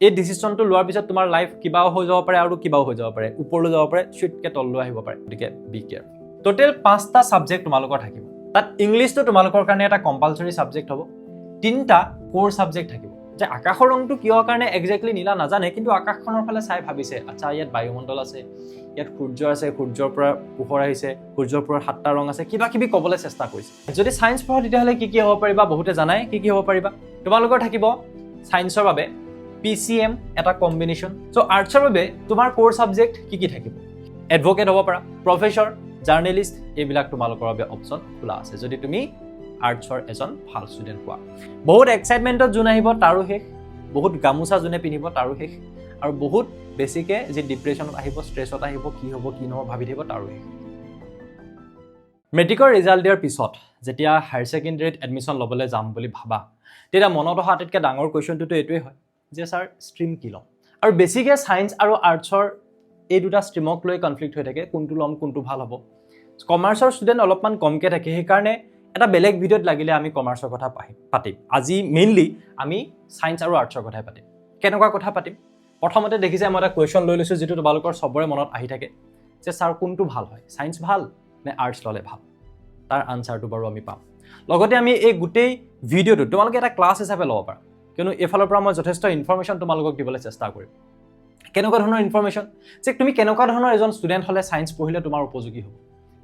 এই ডিসিশনটো লোৱাৰ পিছত তোমাৰ লাইফ কিবাও হৈ যাব পাৰে আৰু কিবাও হৈ যাব পাৰে, ওপৰলৈ যাব পাৰে, চুইটকে তললৈ আহিব পাৰে। গতিকে বি কেয়াৰফুল। টোটেল 5টা সাবজেক্ট তোমালোকৰ থাকিব। তাত ইংলিছটো তোমালোকৰ কাৰণে এটা কম্পালসৰি সাবজেক্ট হ'ব, 3টা কোৰ সাবজেক্ট থাকিব। যে আকাশৰ ৰংটো কিহৰ কাৰণে এক্স্যাক্টলি নীলা নাজানে, কিন্তু আকাশখনৰ ফালে চাই ভাবিছে আচ্ছা ইয়াত বায়ুমণ্ডল আছে, ইয়াত সূৰ্য আছে, সূৰ্যৰ পৰা পোহৰ আহিছে, সূৰ্যৰ পৰা 7টা ৰং আছে, কিবা কিবি ক'বলৈ চেষ্টা কৰিছে। যদি সায়েন্স পঢ়া তেতিয়াহ'লে কি কি হ'ব পাৰিবা, বহুতে জানাই কি কি হ'ব পাৰিবা। তোমালোকৰ থাকিব সায়েন্সৰ বাবে PCM এটা কম্বিনেশ্যন। চ' আৰ্টছৰ বাবে তোমাৰ কোৰ সাবজেক্ট কি কি থাকিব, এডভোকেট হ'ব পাৰা, প্ৰফেচৰ, জাৰ্নেলিষ্ট, এইবিলাক তোমালোকৰ বাবে অপশ্যন খোলা আছে যদি তুমি আৰ্টছৰ এজন ভাল ষ্টুডেণ্ট হোৱা। বহুত এক্সাইটমেণ্টত যোন আহিব তাৰো শেষ, বহুত গামোচা যোনে পিন্ধিব তাৰো শেষ, আৰু বহুত বেছিকে যি ডিপ্ৰেশ্যনত আহিব, ষ্ট্ৰেছত আহিব, কি হ'ব কি নহ'ব ভাবি থাকিব তাৰো শেষ। মেট্ৰিকৰ ৰিজাল্ট দিয়াৰ পিছত যেতিয়া হায়াৰ ছেকেণ্ডেৰীত এডমিশ্যন ল'বলৈ যাম বুলি ভাবা, তেতিয়া মনত অহা আটাইতকৈ ডাঙৰ কুৱেশ্যনটোতো এইটোৱে হয় যে ছাৰ ষ্ট্ৰীম কি ল'ম। আৰু বেছিকৈ ছায়েন্স আৰু আৰ্টছৰ এই দুটা ষ্ট্ৰীমক লৈ কনফ্লিক্ট হৈ থাকে, কোনটো ল'ম কোনটো ভাল হ'ব। কমাৰ্চৰ ষ্টুডেণ্ট অলপমান কমকৈ থাকে, সেইকাৰণে এটা বেলেগ ভিডিঅ'ত লাগিলে আমি কমাৰ্চৰ কথা পাতিম। আজি মেইনলি আমি ছায়েন্স আৰু আৰ্টছৰ কথাই পাতিম। কেনেকুৱা কথা পাতিম, প্ৰথমতে দেখিছে মই এটা কুৱেশ্যন লৈ লৈছোঁ যিটো তোমালোকৰ চবৰে মনত আহি থাকে যে ছাৰ কোনটো ভাল হয়, ছায়েন্স ভাল নে আৰ্টছ ল'লে ভাল। তাৰ আনচাৰটো বাৰু আমি পাম। লগতে আমি এই গোটেই ভিডিঅ'টো তোমালোকে এটা ক্লাছ হিচাপে ল'ব পাৰা, কিয়নো এইফালৰ পৰা মই যথেষ্ট ইনফৰমেশ্যন তোমালোকক দিবলৈ চেষ্টা কৰিম। কেনেকুৱা ধৰণৰ ইনফৰমেশ্যন, যে তুমি কেনেকুৱা ধৰণৰ এজন ষ্টুডেণ্ট হ'লে ছায়েন্স পঢ়িলে তোমাৰ উপযোগী হ'ব,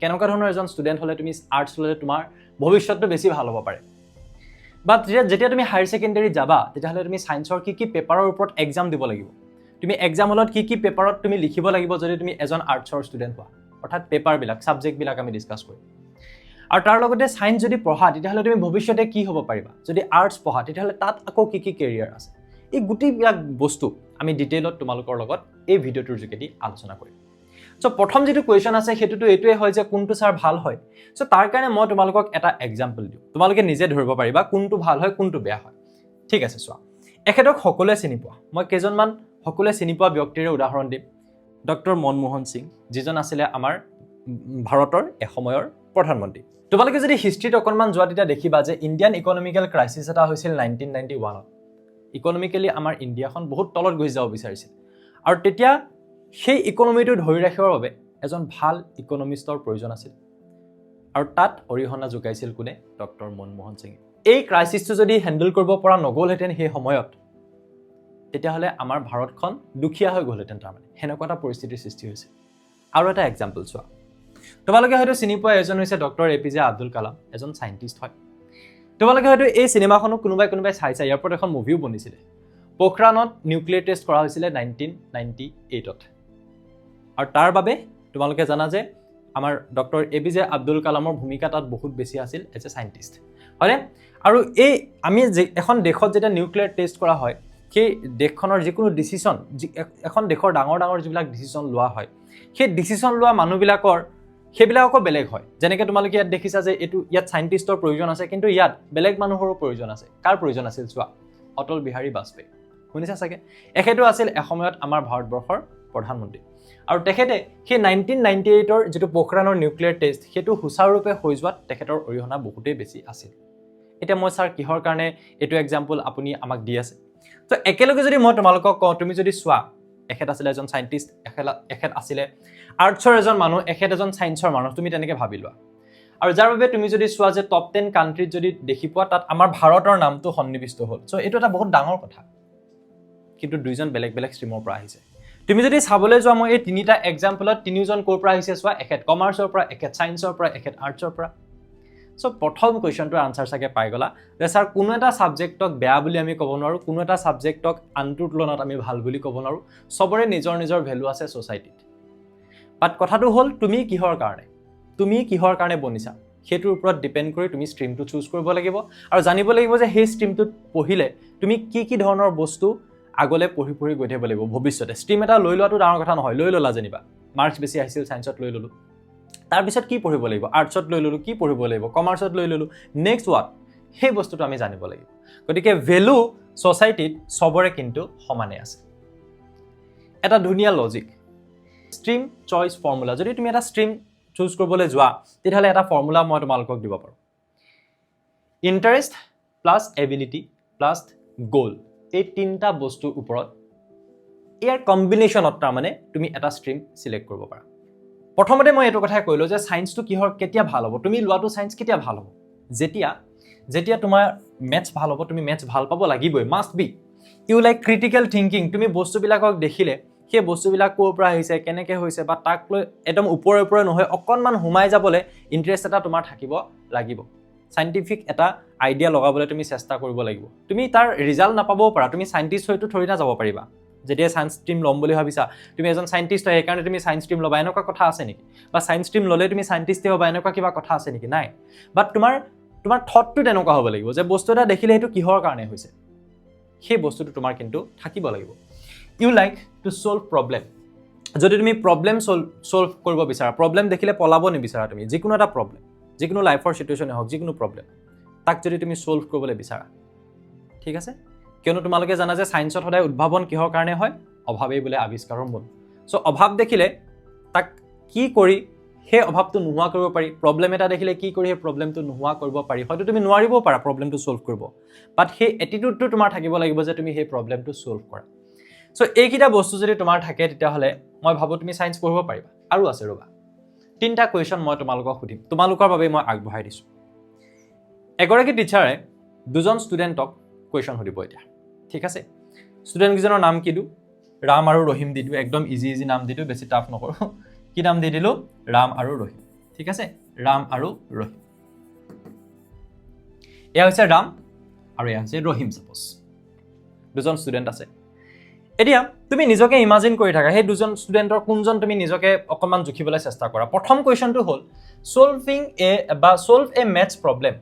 কেনেকুৱা ধৰণৰ এজন ষ্টুডেণ্ট হ'লে তুমি আৰ্টছ ল'লে তোমাৰ ভৱিষ্যতটো বেছি ভাল হ'ব পাৰে। বা যেতিয়া তুমি হায়াৰ ছেকেণ্ডেৰীত যাবা তেতিয়াহ'লে তুমি ছায়েন্সৰ কি কি পেপাৰৰ ওপৰত এক্সাম দিব লাগিব, তুমি এক্সাম হলত কি কি পেপাৰত তুমি লিখিব লাগিব যদি তুমি এজন আৰ্টছৰ ষ্টুডেণ্ট হোৱা, অৰ্থাৎ পেপাৰবিলাক, ছাবজেক্টবিলাক আমি ডিছকাছ কৰিম। আৰু তাৰ লগতে ছায়েন্স যদি পঢ়া তেতিয়াহ'লে তুমি ভৱিষ্যতে কি হ'ব পাৰিবা, যদি আৰ্টছ পঢ়া তেতিয়াহ'লে তাত আকৌ কি কি কেৰিয়াৰ আছে, এই গোটেইবিলাক বস্তু আমি ডিটেইলত তোমালোকৰ লগত এই ভিডিঅ'টোৰ যোগেদি আলোচনা কৰিম। চ' প্ৰথম যিটো কুৱেশ্যন আছে সেইটোতো এইটোৱে হয় যে কোনটো ছাৰ ভাল হয়। চ' তাৰ কাৰণে মই তোমালোকক এটা এক্সাম্পল দিওঁ, তোমালোকে নিজে ধৰিব পাৰিবা কোনটো ভাল হয় কোনটো বেয়া হয়। ঠিক আছে, চোৱা, এখেতক সকলোৱে চিনি পোৱা, মই কেইজনমান সকলোৱে চিনি পোৱা ব্যক্তিৰে উদাহৰণ দিম। ডক্টৰ মনমোহন সিং, যিজন আছিলে আমাৰ ভাৰতৰ এসময়ৰ প্ৰধানমন্ত্ৰী। তোমালোকে যদি হিষ্ট্ৰীত অকণমান যোৱা তেতিয়া দেখিবা যে ইণ্ডিয়ান ইকনমিকেল ক্ৰাইচিছ এটা হৈছিল 1991ত। ইকনমিকেলি আমাৰ ইণ্ডিয়াখন বহুত তলত গৈ যাব বিচাৰিছিল, আৰু তেতিয়া সেই ইকনমিটো ধৰি ৰাখিবৰ বাবে এজন ভাল ইকনমিষ্টৰ প্ৰয়োজন আছিল, আৰু তাত অৰিহণা যোগাইছিল কোনে, ডক্টৰ মনমোহন সিঙে। এই ক্ৰাইচিছটো যদি হেণ্ডেল কৰিব পৰা নগ'লহেঁতেন সেই সময়ত, তেতিয়াহ'লে আমাৰ ভাৰতখন দুখীয়া হৈ গ'লহেঁতেন, তাৰমানে সেনেকুৱা এটা পৰিস্থিতিৰ সৃষ্টি হৈছিল। আৰু এটা এক্সাম্পল চোৱা, তোমালোকে হয়তো চিনি পোৱা এজন হৈছে ডক্টৰ APJ আব্দুল কালাম, এজন চাইণ্টিষ্ট হয়। তোমালোকে হয়তো এই চিনেমাখনো কোনোবাই চাইছা, ইয়াৰ ওপৰত এখন মুভিও বনিছিলে। পোখৰাণত নিউক্লিয়াৰ টেষ্ট কৰা হৈছিলে 1998ত, আৰু তাৰ বাবে তোমালোকে জানা যে আমাৰ ডক্টৰ APJ আব্দুল কালামৰ ভূমিকা তাত বহুত বেছি আছিল এজ এ চাইণ্টিষ্ট, হয়নে? আৰু এই আমি এখন দেশত যেতিয়া নিউক্লিয়াৰ টেষ্ট কৰা হয়, সেই দেশখনৰ যিকোনো ডিচিশ্যন, এখন দেশৰ ডাঙৰ ডাঙৰ যিবিলাক ডিচিশ্যন লোৱা হয়, সেই ডিচিশ্যন লোৱা মানুহবিলাকৰ সেইবিলাক আকৌ বেলেগ হয়। যেনেকৈ তোমালোকে ইয়াত দেখিছা যে ইয়াত চাইণ্টিষ্টৰ প্ৰয়োজন আছে, কিন্তু ইয়াত বেলেগ মানুহৰো প্ৰয়োজন আছে। কাৰ প্ৰয়োজন আছিল চোৱা, অটল বিহাৰী বাজপেয়ী, শুনিছা চাগে? এখেতো আছিল এসময়ত আমাৰ ভাৰতবৰ্ষৰ প্ৰধানমন্ত্ৰী, আৰু তেখেতে সেই 1998ৰ যিটো পোখৰাণৰ নিউক্লিয়াৰ টেষ্ট, সেইটো সুচাৰুৰূপে হৈ যোৱাত তেখেতৰ অৰিহণা বহুতেই বেছি আছিল। এতিয়া মই ছাৰ কিহৰ কাৰণে এইটো এক্সাম্পল আপুনি আমাক দি আছে? তো একেলগে যদি মই তোমালোকক কওঁ, তুমি যদি চোৱা, এখেত আছিলে এজন চাইণ্টিষ্ট, এখেত আছিলে আৰ্টছৰ এজন মানুহ, এখেত এজন ছায়েন্সৰ মানুহ, তুমি তেনেকৈ ভাবি লোৱা। আৰু যাৰ বাবে তুমি যদি চোৱা যে টপ 10 কাণ্ট্ৰিত যদি দেখি পোৱা, তাত আমাৰ ভাৰতৰ নামটো সন্নিৱিষ্ট হ'ল। চ' এইটো এটা বহুত ডাঙৰ কথা, কিন্তু দুইজন বেলেগ বেলেগ ষ্ট্ৰীমৰ পৰা আহিছে। তুমি যদি চাবলৈ যোৱা, মই এই তিনিটা এক্সাম্পলত তিনিজন ক'ৰ পৰা আহিছে চোৱা, এখেত কমাৰ্চৰ পৰা, এখেত ছায়েন্সৰ পৰা, এখেত আৰ্টছৰ পৰা। চ' প্ৰথম কুৱেশ্যনটোৰ আনচাৰ চাগে পাই গ'লা যে ছাৰ কোনো এটা ছাবজেক্টক বেয়া বুলি আমি ক'ব নোৱাৰোঁ, কোনো এটা ছাবজেক্টক আনটোৰ তুলনাত আমি ভাল বুলি ক'ব নোৱাৰোঁ, চবৰে নিজৰ নিজৰ ভেলু আছে ছ'চাইটিত। বাট কথাটো হ'ল তুমি কিহৰ কাৰণে বনিছা, সেইটোৰ ওপৰত ডিপেণ্ড কৰি তুমি ষ্ট্ৰীমটো চুজ কৰিব লাগিব, আৰু জানিব লাগিব যে সেই ষ্ট্ৰীমটোত পঢ়িলে তুমি কি ধৰণৰ বস্তু আগলৈ পঢ়ি গৈ থাকিব লাগিব ভৱিষ্যতে। ষ্ট্ৰীম এটা লৈ লোৱাটো ডাঙৰ কথা নহয়, লৈ ল'লা যেনিবা, মাৰ্কছ বেছি আহিছিল ছায়েন্সত লৈ ল'লোঁ, তাৰপিছত কি পঢ়িব লাগিব, আৰ্টছত লৈ ল'লোঁ, কি পঢ়িব লাগিব, কমাৰ্চত লৈ ল'লোঁ, নেক্সট হোৱাট, সেই বস্তুটো আমি জানিব লাগিব। গতিকে ভেলু ছ'চাইটিত চবৰে কিন্তু সমানে আছে। এটা ধুনীয়া লজিক, ষ্ট্ৰীম চইচ ফৰ্মুলা, যদি তুমি এটা ষ্ট্ৰীম চুজ কৰিবলৈ যোৱা তেতিয়াহ'লে এটা ফৰ্মুলা মই তোমালোকক দিব পাৰোঁ। ইণ্টাৰেষ্ট প্লাছ এবিলিটি প্লাছ গ'ল, এই তিনিটা বস্তুৰ ওপৰত ইয়াৰ কম্বিনেশ্যনত তাৰমানে তুমি এটা ষ্ট্ৰীম চিলেক্ট কৰিব পাৰা প্ৰথমতে মই এইটো কথাই কৈলো যে সায়েন্সটো কিহৰ কেতিয়া ভাল হ'ব তুমি লোৱাটো সায়েন্স কেতিয়া ভাল হ'ব যেতিয়া তোমাৰ মেথছ ভাল হ'ব তুমি মেথছ ভাল পাব লাগিবই must be you like critical thinking তুমি বস্তুবিলাকক দেখিলে সেই বস্তুবিলাক ক'ৰ পৰা আহিছে কেনেকৈ হৈছে বা তাক লৈ একদম ওপৰে নহয় অকণমান সোমাই যাবলৈ ইণ্টাৰেষ্ট এটা তোমাৰ থাকিব লাগিব সাইণ্টিফিক এটা আইডিয়া লগাবলৈ তুমি চেষ্টা কৰিব লাগিব তুমি তাৰ ৰিজাল্ট নাপাবও পাৰা তুমি সাইণ্টিষ্ট হয়তো থৰি না যাব পাৰিবা যেতিয়া সায়েন্স ষ্ট্ৰীম ল'ম বুলি ভাবিছা তুমি এজন সাইণ্টিষ্ট হয় সেইকাৰণে তুমি সায়েন্স ষ্ট্ৰীম ল'বা এনেকুৱা কথা আছে নেকি বা সায়েন্স ষ্ট্ৰীম ল'লে তুমি সাইণ্টিষ্টে হ'বা এনেকুৱা কিবা কথা আছে নেকি নাই বাট তোমাৰ থটটো তেনেকুৱা হ'ব লাগিব যে বস্তু এটা দেখিলে সেইটো কিহৰ কাৰণে হৈছে সেই বস্তুটো তোমাৰ কিন্তু থাকিব লাগিব you like to solve problem যদি তুমি প্ৰব্লেম সলভ কৰিব বিচাৰা প্ৰব্লেম দেখিলে পলাব নিবিচাৰা তুমি যিকোনো এটা প্ৰব্লেম যিকোনো লাইফৰ সিচুৱেশ্যনে হওক যিকোনো প্ৰব্লেম তাক যদি তুমি সলভ কৰিবলৈ বিচাৰা ঠিক আছে কিয়নো তোমালোকে জানা যে সায়েন্সত সদায় উদ্ভাৱন কিহৰ কাৰণে হয় অভাৱেই বোলে আৱিষ্কাৰৰ মূল সো অভাৱ দেখিলে তাক কি কৰি সেই অভাৱটো নোহোৱা কৰিব পাৰি প্ৰব্লেম এটা দেখিলে কি কৰি সেই প্ৰব্লেমটো নোহোৱা কৰিব পাৰি হয়তো তুমি নোৱাৰিবও পাৰা প্ৰব্লেমটো সলভ কৰিব বাট সেই এটিটিউডটো তোমাৰ থাকিব লাগিব যে তুমি সেই প্ৰব্লেমটো সলভ কৰা সো এইকেইটা বস্তু যদি তোমাৰ থাকে তেতিয়াহ'লে মই ভাবোঁ তুমি সায়েন্স পঢ়িব পাৰিবা আৰু আছে ৰ'বা 3টা কুৱেশ্যন মই তোমালোকক সুধিম তোমালোকৰ বাবে মই আগবঢ়াই দিছোঁ এগৰাকী টিচাৰে 2জন ষ্টুডেণ্টক কুৱেশ্যন সুধিব এতিয়া ঠিক আছে ষ্টুডেণ্টকেইজনৰ নাম কি দিওঁ ৰাম আৰু ৰহিম দি দিওঁ একদম ইজি নাম দি দিওঁ বেছি টাফ নকৰোঁ কি নাম দি দিলোঁ ৰাম আৰু ৰহিম ঠিক আছে ৰাম আৰু ৰহিম এয়া হৈছে ৰাম আৰু এয়া হৈছে ৰহিম সাপোজ 2জন ষ্টুডেণ্ট আছে এতিয়া তুমি নিজকে ইমাজিন কৰি থাকা সেই 2জন ষ্টুডেণ্টৰ কোনজন তুমি নিজকে অকণমান জুখিবলৈ চেষ্টা কৰা প্ৰথম কুৱেশ্যনটো হ'ল সলভ এ মেথছ প্ৰব্লেম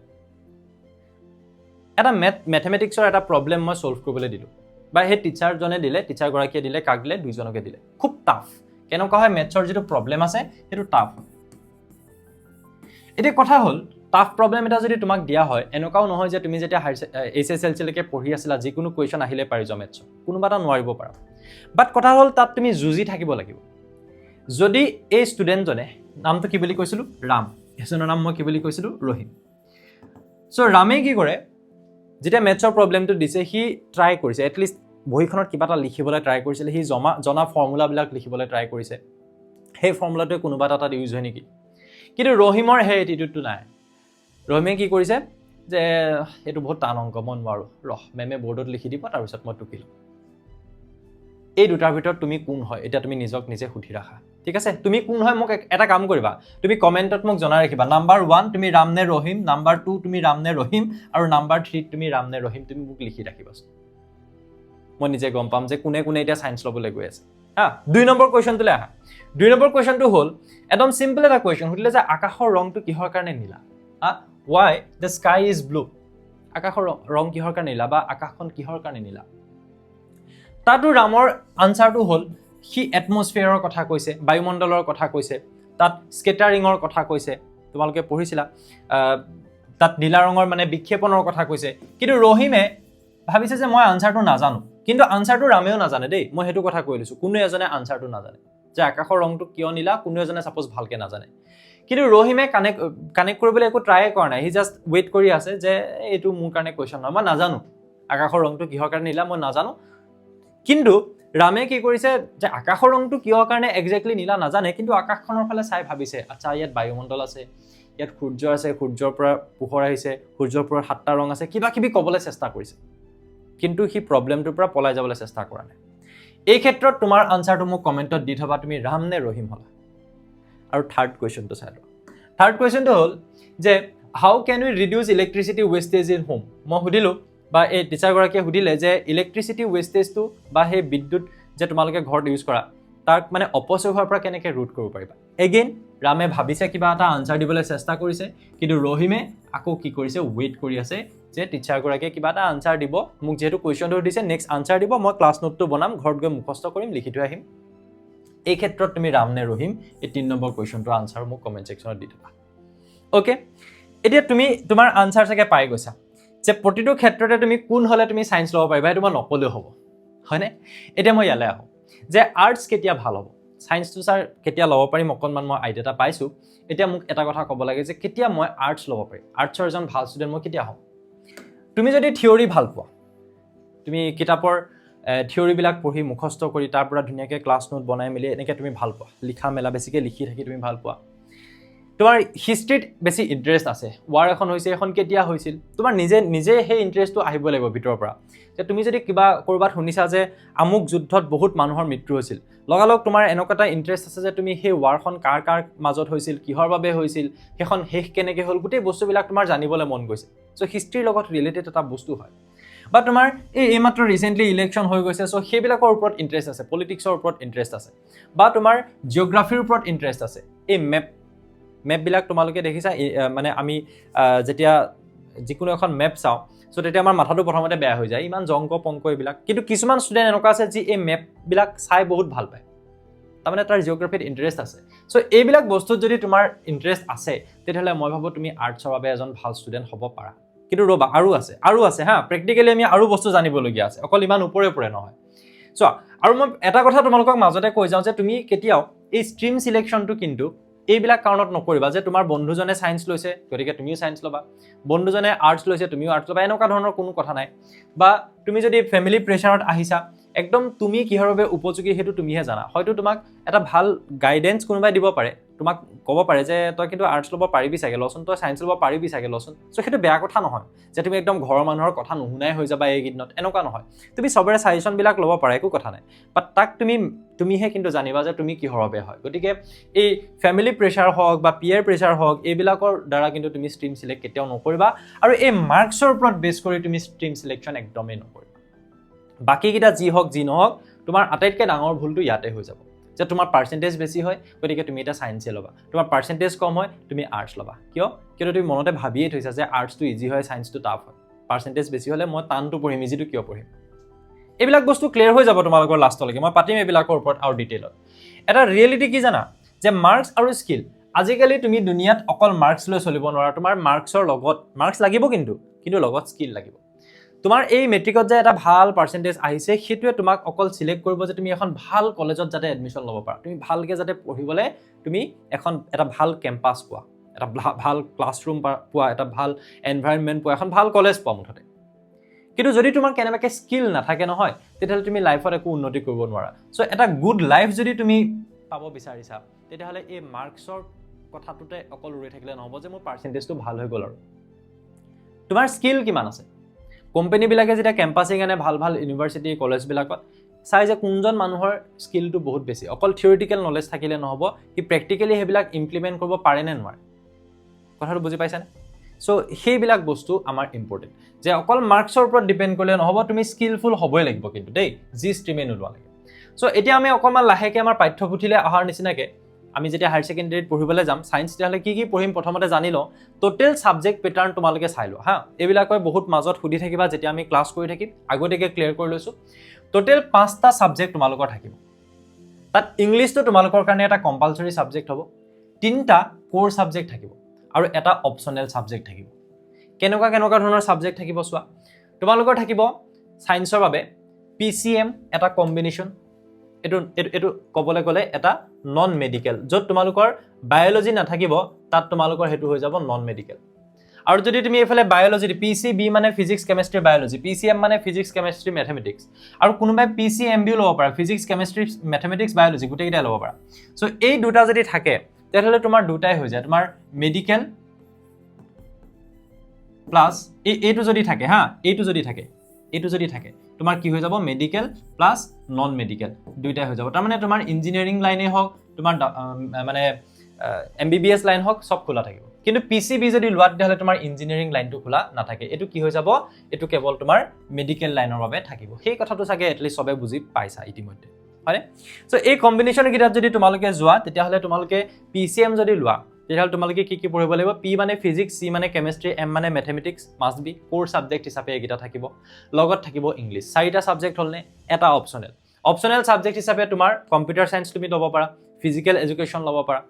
এটা মেথমেটিক্সৰ এটা প্ৰব্লেম মই সলভ কৰিবলৈ দিলোঁ বা সেই টিচাৰজনে দিলে টিচাৰগৰাকীয়ে দিলে কাক দিলে 2জনকে দিলে খুব টাফ কেনেকুৱা হয় মেথছৰ যিটো প্ৰব্লেম আছে সেইটো টাফ হয় এতিয়া কথা হ'ল টাফ প্ৰব্লেম এটা যদি তোমাক দিয়া হয় এনেকুৱাও নহয় যে তুমি যেতিয়া HSLC-লৈকে পঢ়ি আছিলা যিকোনো কুৱেশ্যন আহিলে পাৰি যোৱা মেথছৰ কোনোবা এটা নোৱাৰিব পাৰা বাট কথা হ'ল তাত তুমি যুঁজি থাকিব লাগিব যদি এই ষ্টুডেণ্টজনে নামটো কি বুলি কৈছিলোঁ ৰাম এজনৰ নাম মই কি বুলি কৈছিলোঁ ৰহিম চ' ৰামে কি কৰে যেতিয়া মেথছৰ প্ৰব্লেমটো দিছে সি ট্ৰাই কৰিছে এটলিষ্ট বহিখনত কিবা এটা লিখিবলৈ ট্ৰাই কৰিছিলে সি জনা ফৰ্মুলাবিলাক লিখিবলৈ ট্ৰাই কৰিছে সেই ফৰ্মুলাটোৱে কোনোবা এটা তাত ইউজ হয় নেকি কিন্তু ৰহিমৰ সেই এটিটিউডটো নাই ৰহিমে কি কৰিছে যে এইটো বহুত টান অংক মই নোৱাৰোঁ মেমে বৰ্ডত লিখি দিব তাৰপিছত মই টুকি ল'ম এই দুটাৰ ভিতৰত তুমি কোন হয় এতিয়া তুমি নিজে সুধি ৰাখা ঠিক আছে তুমি কোন হয় মোক এটা কাম কৰিবা তুমি কমেণ্টত মোক জনাই ৰাখিবা নাম্বাৰ 1 তুমি ৰাম নে ৰহিম নাম্বাৰ 2 তুমি ৰাম নে ৰহিম আৰু নাম্বাৰ 3 তুমি ৰাম নে ৰহিম তুমি মোক লিখি ৰাখিবাচোন মই নিজে গম পাম যে কোনে এতিয়া সায়েন্স ল'বলৈ গৈ আছে হা 2 নম্বৰ কুৱেশ্যনটোলৈ আহা 2 নম্বৰ কুৱেশ্যনটো হ'ল একদম চিম্পল এটা কুৱেশ্যন সুধিলে যে আকাশৰ ৰংটো কিহৰ কাৰণে নীলা why the sky is blue আকাশৰ ৰং কিহৰ কাৰণে নীলা বা আকাশখন কিহৰ কাৰণে নীলা তাতো ৰামৰ আনসাৰটো হ'ল সি এটমস্ফিয়াৰৰ কথা কৈছে বায়ুমণ্ডলৰ কথা কৈছে তাত স্কেটাৰিঙৰ কথা কৈছে তোমালোকে পঢ়িছিলা তাত নীলা ৰঙৰ মানে বিক্ষেপণৰ কথা কৈছে কিন্তু ৰহিমে ভাবিছে যে মই আনসাৰটো নাজানো কিন্তু আনসাৰটো ৰামেও নাজানে দেই মই সেইটো কথা কৈ লৈছোঁ কোনো এজনে আনসাৰটো নাজানে যে আকাশৰ ৰংটো কিয় নীলা কোনো এজনে সাপোজ ভালকৈ নাজানে কিন্তু ৰহিমে কানেক্ট কৰিবলৈ একো ট্ৰাই কৰা নাই হি জাষ্ট ৱেইট কৰি আছে যে এইটো মোৰ কাৰণে কুৱেশ্যন নহয় মই নাজানো আকাশৰ ৰংটো কিহৰ কাৰণে নীলা মই নাজানো কিন্তু ৰামে কি কৰিছে যে আকাশৰ ৰংটো কিহৰ কাৰণে এক্সেক্টলি নীলা নাজানে কিন্তু আকাশখনৰ ফালে চাই ভাবিছে আচ্ছা ইয়াত বায়ুমণ্ডল আছে ইয়াত সূৰ্য আছে সূৰ্যৰ পৰা পোহৰ আহিছে সূৰ্যৰ পৰা 7টা ৰং আছে কিবা কিবি ক'বলৈ চেষ্টা কৰিছে কিন্তু সি প্ৰব্লেমটোৰ পৰা পলাই যাবলৈ চেষ্টা কৰা নাই এই ক্ষেত্ৰত তোমাৰ আনসাৰটো মোক কমেণ্টত দি থবা তুমি ৰাম নে ৰহিম হ'লা আৰু থাৰ্ড কুৱেশ্যনটো চাই লোৱা থাৰ্ড কুৱেশ্যনটো হ'ল যে how can we reduce electricity wastage in home মই সুধিলোঁ বা এই টিচাৰগৰাকীয়ে সুধিলে যে ইলেক্ট্ৰিচিটি ৱেষ্টেজটো বা সেই বিদ্যুৎ যে তোমালোকে ঘৰত ইউজ কৰা তাক মানে অপচয় হোৱাৰ পৰা কেনেকৈ ৰোধ কৰিব পাৰিবা এগেইন ৰামে ভাবিছে কিবা এটা আনসাৰ দিবলৈ চেষ্টা কৰিছে কিন্তু ৰহিমে আকৌ কি কৰিছে ৱেইট কৰি আছে যে টিচাৰগৰাকীয়ে কিবা এটা আনসাৰ দিব মোক যিহেতু কুৱেশ্যনটো দিছে নেক্সট আনসাৰ দিব মই ক্লাছ নোটটো বনাম ঘৰত গৈ মুখস্থ কৰিম লিখি থৈ আহিম এই ক্ষেত্ৰত তুমি ৰাম নে ৰহিম এই 3 নম্বৰ কুৱেশ্যনটোৰ আনসাৰ মোক কমেণ্ট ছেকশ্যনত দি দিবা ওকে এতিয়া তুমি তোমাৰ আনসাৰ চাগে পাই গৈছা যে প্ৰতিটো ক্ষেত্ৰতে তুমি কোন হ'লে তুমি সায়েন্স ল'ব পাৰিবা সেইটো মই নকলেও হ'ব হয়নে এতিয়া মই ইয়ালৈ আহোঁ যে আৰ্টছ কেতিয়া ভাল হ'ব সায়েন্সটো ছাৰ কেতিয়া ল'ব পাৰিম অকণমান মই আইডিয়া এটা পাইছোঁ এতিয়া মোক এটা কথা ক'ব লাগে যে কেতিয়া মই আৰ্টছ ল'ব পাৰিম আৰ্টছৰ এজন ভাল ষ্টুডেণ্ট মই কেতিয়া হ'ম তুমি যদি থিয়ৰী ভাল পোৱা তুমি কিতাপৰ থিয়ৰিবিলাক পঢ়ি মুখস্থ কৰি তাৰ পৰা ধুনীয়াকৈ ক্লাছ নোট বনাই মেলি এনেকৈ তুমি ভাল পোৱা লিখা মেলা বেছিকৈ লিখি থাকি তুমি ভাল পোৱা তোমাৰ হিষ্ট্ৰীত বেছি ইণ্টাৰেষ্ট আছে ৱাৰ এখন হৈছে এখন কেতিয়া হৈছিল তোমাৰ নিজে সেই ইণ্টাৰেষ্টটো আহিব লাগিব ভিতৰৰ পৰা যে তুমি যদি কিবা ক'ৰবাত শুনিছা যে আমুক যুদ্ধত বহুত মানুহৰ মৃত্যু হৈছিল লগালগ তোমাৰ এনেকুৱা এটা ইণ্টাৰেষ্ট আছে যে তুমি সেই ৱাৰখন কাৰ মাজত হৈছিল কিহৰ বাবে হৈছিল সেইখন শেষ কেনেকৈ হ'ল গোটেই বস্তুবিলাক তোমাৰ জানিবলৈ মন গৈছে চ' হিষ্ট্ৰীৰ লগত ৰিলেটেড এটা বস্তু হয় বা তোমাৰ এইমাত্ৰ ৰিচেণ্টলি ইলেকশ্যন হৈ গৈছে চ' সেইবিলাকৰ ওপৰত ইণ্টাৰেষ্ট আছে পলিটিক্সৰ ওপৰত ইণ্টাৰেষ্ট আছে বা তোমাৰ জিঅ'গ্ৰাফিৰ ওপৰত ইণ্টাৰেষ্ট আছে এই মেপবিলাক তোমালোকে দেখিছা মানে আমি যেতিয়া যিকোনো এখন মেপ চাওঁ চ' তেতিয়া আমাৰ মাথাটো প্ৰথমতে বেয়া হৈ যায় ইমান জংক পংক এইবিলাক কিন্তু কিছুমান ষ্টুডেণ্ট এনেকুৱা আছে যি এই মেপবিলাক চাই বহুত ভাল পায় তাৰমানে তাৰ জিঅ'গ্ৰাফিত ইণ্টাৰেষ্ট আছে চ' এইবিলাক বস্তুত যদি তোমাৰ ইণ্টাৰেষ্ট আছে তেতিয়াহ'লে মই ভাবোঁ তুমি আৰ্টছৰ বাবে এজন ভাল ষ্টুডেণ্ট হ'ব পাৰা কিন্তু ৰ'বা আৰু আছে হা প্ৰেক্টিকেলি আমি আৰু বস্তু জানিবলগীয়া আছে অকল ইমান ওপৰে নহয় চ' আৰু মই এটা কথা তোমালোকক মাজতে কৈ যাওঁ যে তুমি কেতিয়াও এই ষ্ট্ৰীম চিলেকশ্যনটো কিন্তু এইবিলাক কাৰণত নকৰিবা যে তোমাৰ বন্ধুজনে ছায়েন্স লৈছে গতিকে তুমিও ছায়েন্স ল'বা বন্ধুজনে আৰ্টছ লৈছে তুমিও আৰ্টছ ল'বা এনেকুৱা ধৰণৰ কোনো কথা নাই বা তুমি যদি ফেমিলি প্ৰেছাৰত আহিছা একদম তুমি কিহৰ বাবে উপযোগী সেইটো তুমিহে জানা হয়তো তোমাক এটা ভাল গাইডেন্স কোনোবাই দিব পাৰে তোমাক ক'ব পাৰে যে তই কিন্তু আৰ্টছ ল'ব পাৰিবি চাগে লচোন তই ছায়েন্স ল'ব পাৰিবি চাগে লচোন চ' সেইটো বেয়া কথা নহয় যে তুমি একদম ঘৰৰ মানুহৰ কথা নুশুনাই হৈ যাবা এইকেইদিনত এনেকুৱা নহয় তুমি চবৰে ছাজেশ্যনবিলাক ল'ব পাৰা একো কথা নাই বাট তাক তুমিহে কিন্তু জানিবা যে তুমি কিহৰ বাবে হয় গতিকে এই ফেমিলি প্ৰেছাৰ হওক বা পিয়াৰ প্ৰেছাৰ হওক এইবিলাকৰ দ্বাৰা কিন্তু তুমি ষ্ট্ৰীম চিলেক্ট কেতিয়াও নকৰিবা আৰু এই মাৰ্কছৰ ওপৰত বেছ কৰি তুমি ষ্ট্ৰীম চিলেকশ্যন একদমেই নকৰিবা বাকীকেইটা যি হওক যি নহওক তোমাৰ আটাইতকৈ ডাঙৰ ভুলটো ইয়াতে হৈ যাব যে তোমাৰ পাৰ্চেণ্টেজ বেছি হয় গতিকে তুমি এটা ছায়েন্সে ল'বা তোমাৰ পাৰ্চেণ্টেজ কম হয় তুমি আৰ্টছ ল'বা কিয় তুমি মনতে ভাবিয়ে থৈছা যে আৰ্টছটো ইজি হয় ছায়েন্সটো টাফ হয় পাৰ্চেণ্টেজ বেছি হ'লে মই টানটো পঢ়িম ইজিটো কিয় পঢ়িম এইবিলাক বস্তু ক্লিয়াৰ হৈ যাব তোমালোকৰ লাষ্টলৈকে মই পাতিম এইবিলাকৰ ওপৰত আৰু ডিটেইলত এটা ৰিয়েলিটি কি জানা যে মাৰ্কছ আৰু স্কিল আজিকালি তুমি দুনিয়াত অকল মাৰ্কছ লৈ চলিব নোৱাৰা তোমাৰ মাৰ্কছৰ লগত মাৰ্কছ লাগিব কিন্তু লগত স্কিল লাগিব তোমাৰ এই মেট্ৰিকত যে এটা ভাল পাৰ্চেণ্টেজ আহিছে সেইটোৱে তোমাক অকল চিলেক্ট কৰিব যে তুমি এখন ভাল কলেজত যাতে এডমিশ্যন ল'ব পাৰা তুমি ভালকৈ যাতে পঢ়িবলৈ তুমি এটা ভাল কেম্পাছ পোৱা এটা ভাল ক্লাছৰুম পোৱা এটা ভাল এনভাইৰনমেণ্ট পোৱা এখন ভাল কলেজ পোৱা মুঠতে কিন্তু যদি তোমাৰ কেনেবাকৈ স্কিল নাথাকে নহয় তেতিয়াহ'লে তুমি লাইফত একো উন্নতি কৰিব নোৱাৰা চ' এটা গুড লাইফ যদি তুমি পাব বিচাৰিছা তেতিয়াহ'লে এই মাৰ্কছৰ কথাটোতে অকল ৰৈ থাকিলে নহ'ব যে মোৰ পাৰ্চেণ্টেজটো ভাল হৈ গ'ল আৰু তোমাৰ স্কিল কিমান আছে কোম্পানীবিলাকে যেতিয়া কেম্পাছিং আনে ভাল ইউনিভাৰ্চিটি কলেজবিলাকত চাই যে কোনজন মানুহৰ স্কিলটো বহুত বেছি অকল থিয়ৰিটিকেল নলেজ থাকিলে নহ'ব সি প্ৰেক্টিকেলি সেইবিলাক ইমপ্লিমেণ্ট কৰিব পাৰে নে নোৱাৰে কথাটো বুজি পাইছানে চ' সেইবিলাক বস্তু আমাৰ ইম্পৰ্টেণ্ট যে অকল মাৰ্কছৰ ওপৰত ডিপেণ্ড কৰিলে নহ'ব তুমি স্কিলফুল হ'বই লাগিব কিন্তু দেই যি ষ্ট্ৰীমে নোলোৱা লাগে চ' এতিয়া আমি অকণমান লাহেকৈ আমাৰ পাঠ্যপুথিলৈ অহাৰ নিচিনাকৈ আমি যেতিয়া হায়াৰ ছেকেণ্ডেৰীত পঢ়িবলৈ যাম ছায়েন্স তেতিয়াহ'লে কি পঢ়িম প্ৰথমতে জানি লওঁ টোটেল ছাবজেক্ট পেটাৰ্ণ তোমালোকে চাই লোৱা হা এইবিলাকৈ বহুত মাজত সুধি থাকিবা যেতিয়া আমি ক্লাছ কৰি থাকিম আগতীয়াকৈ ক্লিয়াৰ কৰি লৈছোঁ টোটেল 5টা ছাবজেক্ট তোমালোকৰ থাকিব তাত ইংলিছটো তোমালোকৰ কাৰণে এটা কম্পালচৰি ছাবজেক্ট হ'ব 3টা কোৰ ছাবজেক্ট থাকিব আৰু এটা অপশ্যনেল ছাবজেক্ট থাকিব কেনেকুৱা ধৰণৰ ছাবজেক্ট থাকিব চোৱা তোমালোকৰ থাকিব ছায়েন্সৰ বাবে PCM এটা কম্বিনেশ্যন এইটো ক'বলৈ গ'লে এটা নন মেডিকেল য'ত তোমালোকৰ বায়'লজি নাথাকিব তাত তোমালোকৰ সেইটো হৈ যাব নন মেডিকেল আৰু যদি তুমি এইফালে বায়'লজি PCB মানে ফিজিক্স কেমেষ্ট্ৰি বায়'লজি PCM মানে ফিজিক্স কেমেষ্ট্ৰি মেথমেটিক্স আৰু কোনোবাই PCMBও ল'ব পাৰে ফিজিক্স কেমেষ্ট্ৰি মেথমেটিক্স বায়'লজি গোটেইকেইটাই ল'ব পাৰা চ' এই দুটা যদি থাকে তেতিয়াহ'লে তোমাৰ দুটাই হৈ যায় তোমাৰ মেডিকেল প্লাছ এইটো যদি থাকে হা এইটো যদি থাকে তোমাৰ কি হৈ যাব মেডিকেল প্লাছ নন মেডিকেল দুইটাই হৈ যাব তাৰমানে তোমাৰ ইঞ্জিনিয়াৰিং লাইনে হওক তোমাৰ মানে MBBS লাইন হওক সব খোলা থাকিব কিন্তু PCB যদি লোৱা তেতিয়াহ'লে তোমাৰ ইঞ্জিনিয়াৰিং লাইনটো খোলা নাথাকে এইটো কি হৈ যাব এইটো কেৱল তোমাৰ মেডিকেল লাইনৰ বাবে থাকিব সেই কথাটো চাগে এটলিষ্ট সবে বুজি পাইছা ইতিমধ্যে হয়নে চ' এই কম্বিনেশ্যন কেইটাত যদি তোমালোকে যোৱা তেতিয়াহ'লে তোমালোকে PCM যদি লোৱা তেতিয়াহ'লে তোমালোকে কি পঢ়িব লাগিব P মানে ফিজিক্স C মানে কেমেষ্ট্ৰি M মানে মেথমেটিক্স মাষ্ট বি কোৰ ছাবজেক্ট হিচাপে এইকেইটা থাকিব লগত থাকিব ইংলিছ 4টা ছাবজেক্ট হ'লনে এটা অপশ্যনেল ছাবজেক্ট হিচাপে তোমাৰ কম্পিউটাৰ ছায়েন্স তুমি ল'ব পাৰা ফিজিকেল এডুকেশ্যন ল'ব পাৰা